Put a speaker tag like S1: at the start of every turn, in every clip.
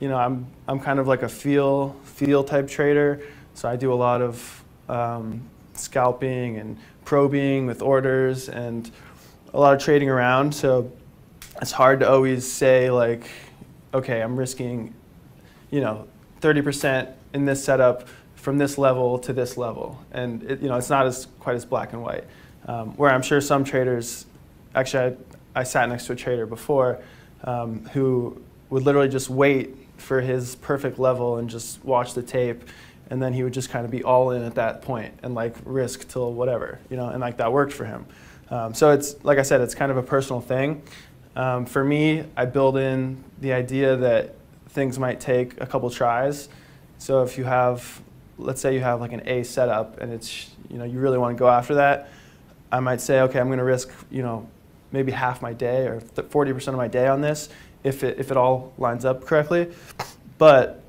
S1: you know, I'm kind of like a feel type trader, so I do a lot of scalping and probing with orders and a lot of trading around. So it's hard to always say like, okay, I'm risking, you know, 30% in this setup from this level to this level, and you know, it's not quite as black and white. Where I'm sure some traders, actually, I sat next to a trader before who would literally just wait for his perfect level and just watch the tape, and then he would just kind of be all in at that point and like risk till whatever, you know, and like that worked for him. So it's, like I said, it's kind of a personal thing. For me, I build in the idea that things might take a couple tries. So if you have, let's say you have like an A setup and it's, you know, you really want to go after that, I might say, okay, I'm going to risk, you know, maybe half my day or 40% of my day on this if it all lines up correctly. But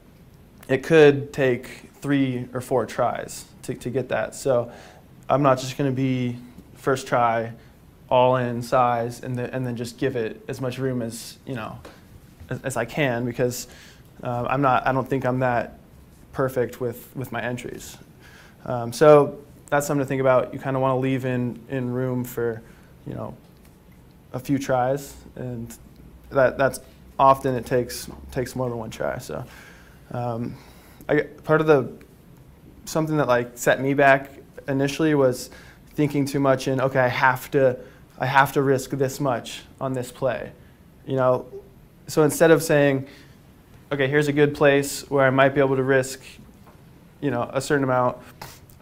S1: it could take 3 or 4 tries to get that. So I'm not just going to be first try, all in size, and then just give it as much room as, you know, as I can, because I don't think I'm that perfect with my entries. So that's something to think about. You kind of want to leave in room for, you know, a few tries, and that's often it takes more than one try. So part of something that like set me back initially was thinking too much in, okay, I have to risk this much on this play, you know. So instead of saying, okay, here's a good place where I might be able to risk, you know, a certain amount,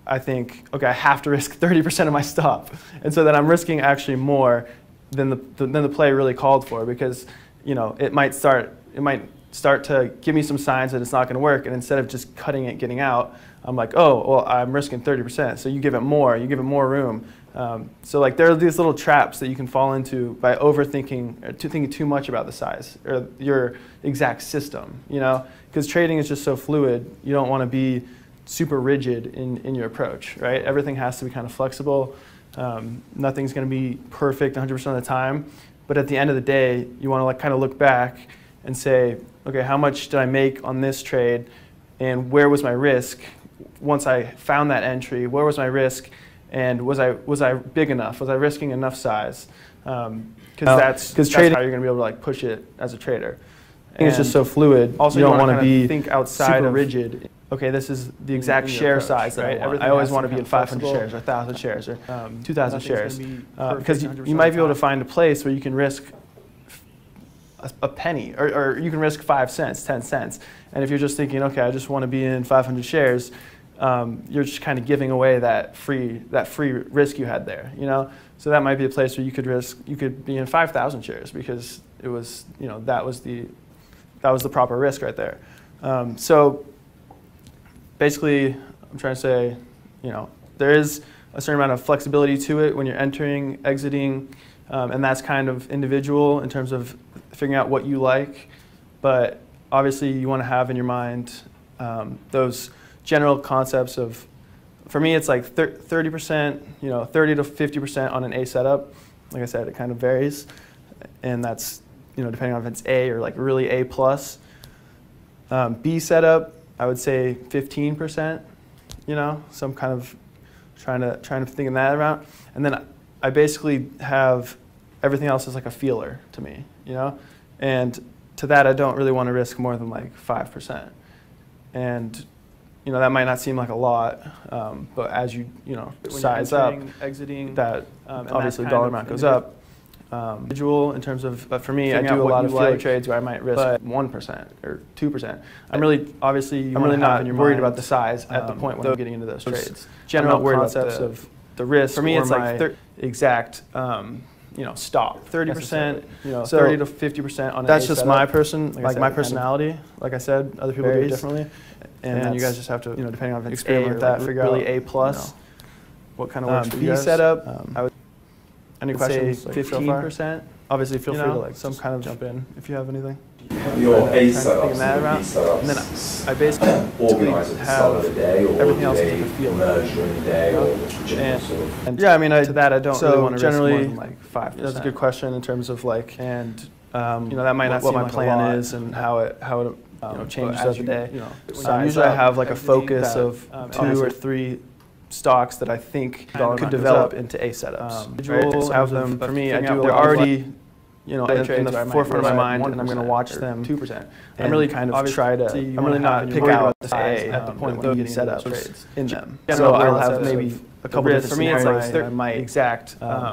S1: I think, okay, I have to risk 30% of my stop, and so then I'm risking actually more than the play really called for, because, you know, it might start to give me some signs that it's not going to work, and instead of just cutting it, getting out, I'm like, oh, well, I'm risking 30%, so you give it more room. So like there are these little traps that you can fall into by overthinking, or thinking too much about the size or your exact system, you know, because trading is just so fluid. You don't want to be super rigid in your approach, right? Everything has to be kind of flexible. Nothing's going to be perfect 100% of the time, but at the end of the day, you want to like kind of look back and say, okay, how much did I make on this trade, and where was my risk? Once I found that entry, where was my risk, and was I big enough? Was I risking enough size? Because that's how you're going to be able to like push it as a trader. And it's just so fluid. Also, you don't want to be think outside super rigid. Okay, this is the exact share approach, size that right? I always want to be in 500 shares or 1,000 shares or 2,000 shares, because you might be able to find a place where you can risk a penny, or you can risk 5 cents, 10 cents. And if you're just thinking, okay, I just want to be in 500 shares, you're just kind of giving away that free risk you had there, you know. So that might be a place where you could be in 5,000 shares, because it was, you know, that was the proper risk right there. So basically, I'm trying to say, you know, there is a certain amount of flexibility to it when you're entering, exiting, and that's kind of individual in terms of figuring out what you like. But obviously, you want to have in your mind those general concepts of, for me, it's like 30%, you know, 30 to 50% on an A setup. Like I said, it kind of varies, and that's, you know, depending on if it's A or like really A plus. B setup, I would say 15%, you know, so I'm kind of trying to think in that around. And then I basically have everything else is like a feeler to me, you know, and to that I don't really want to risk more than like 5%. And you know, that might not seem like a lot, but as you know, size up, exiting, that obviously dollar amount goes up. Individual in terms of, but for me, I do a lot of feeler trades where I might risk 1% or 2%. I'm really not worried about the size at the point when I'm getting into those trades. General concepts of the risk. For me, it's like exact, you know, stop 30%, you know, 30 to 50% on. That's just my my personality. Like I said, other people do it differently, and you guys just have to, you know, depending on if it's experiment with that, figure out really A plus, you know, what kind of works for you guys. B setup. I would. Any questions? 15%. Obviously, feel free to like some kind of jump in if you have anything.
S2: Your A setups
S1: and B setups. And then I basically
S2: organize
S1: have
S2: the day, or
S1: everything else
S2: is
S1: to feel
S2: merge during the day, or
S1: and yeah, I mean, to that I don't really want to
S3: generally
S1: risk more than like 5%. That's a good question in terms of like, and you know, that might not seem what my plan is and how it changes throughout the day. Usually I have like a focus of 2 or 3 stocks that I think could develop into A setups. Right? So I have them, for me, they're already in the forefront of my mind, and I'm going to watch them 2%. And really kind of try to, I'm really not pick out the A at the point when I'm getting setups in them. So I'll have maybe a couple different scenarios that I might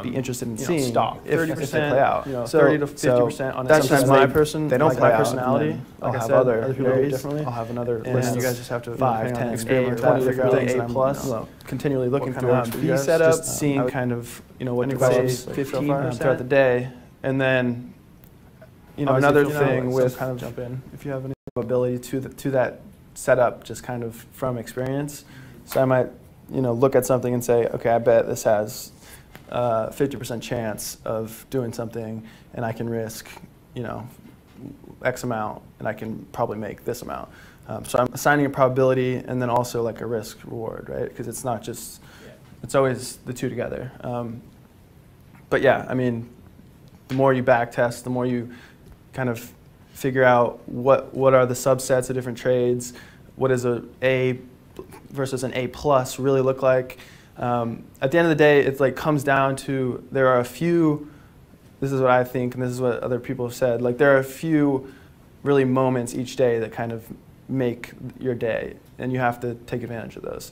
S1: be interested in seeing if they play out. 30 to 50% on that's just my personality. I'll have other areas. I'll have another list. You guys just have to 5, 10, 20 different things A plus. Continually looking through B setup, just seeing kind of what develops 15 throughout the day. And then, another thing with kind of jump in if you have any ability to that setup, just kind of from experience. So I might, look at something and say, okay, I bet this has 50% chance of doing something, and I can risk, X amount, and I can probably make this amount. So I'm assigning a probability and then also like a risk reward, right? Because it's not just, it's always the two together. But yeah, I mean, the more you back test, the more you kind of figure out what are the subsets of different trades, what does a A versus an A plus really look like. At the end of the day, it like comes down to there are a few, this is what I think and this is what other people have said, like there are a few really moments each day that kind of make your day, and you have to take advantage of those.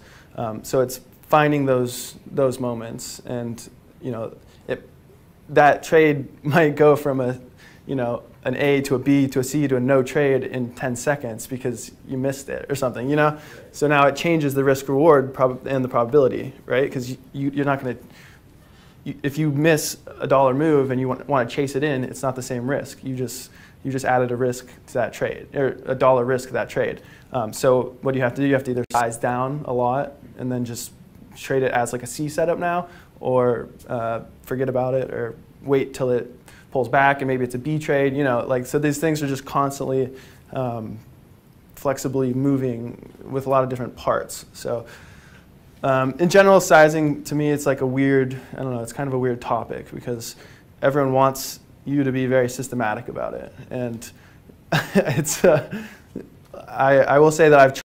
S1: So it's finding those moments, and that trade might go from an A to a B to a C to a no trade in 10 seconds because you missed it or something, So now it changes the risk reward and the probability, right? Because you're not going to, if you miss a dollar move and you want to chase it in, it's not the same risk. You just added a risk to that trade, or a dollar risk to that trade. So what you have to do, you have to either size down a lot and then just trade it as like a C setup now, or forget about it, or wait till it pulls back and maybe it's a B trade, so these things are just constantly flexibly moving with a lot of different parts. So in general, sizing to me, it's like a weird, I don't know, it's kind of a weird topic because everyone wants you to be very systematic about it. And it's, I will say that I've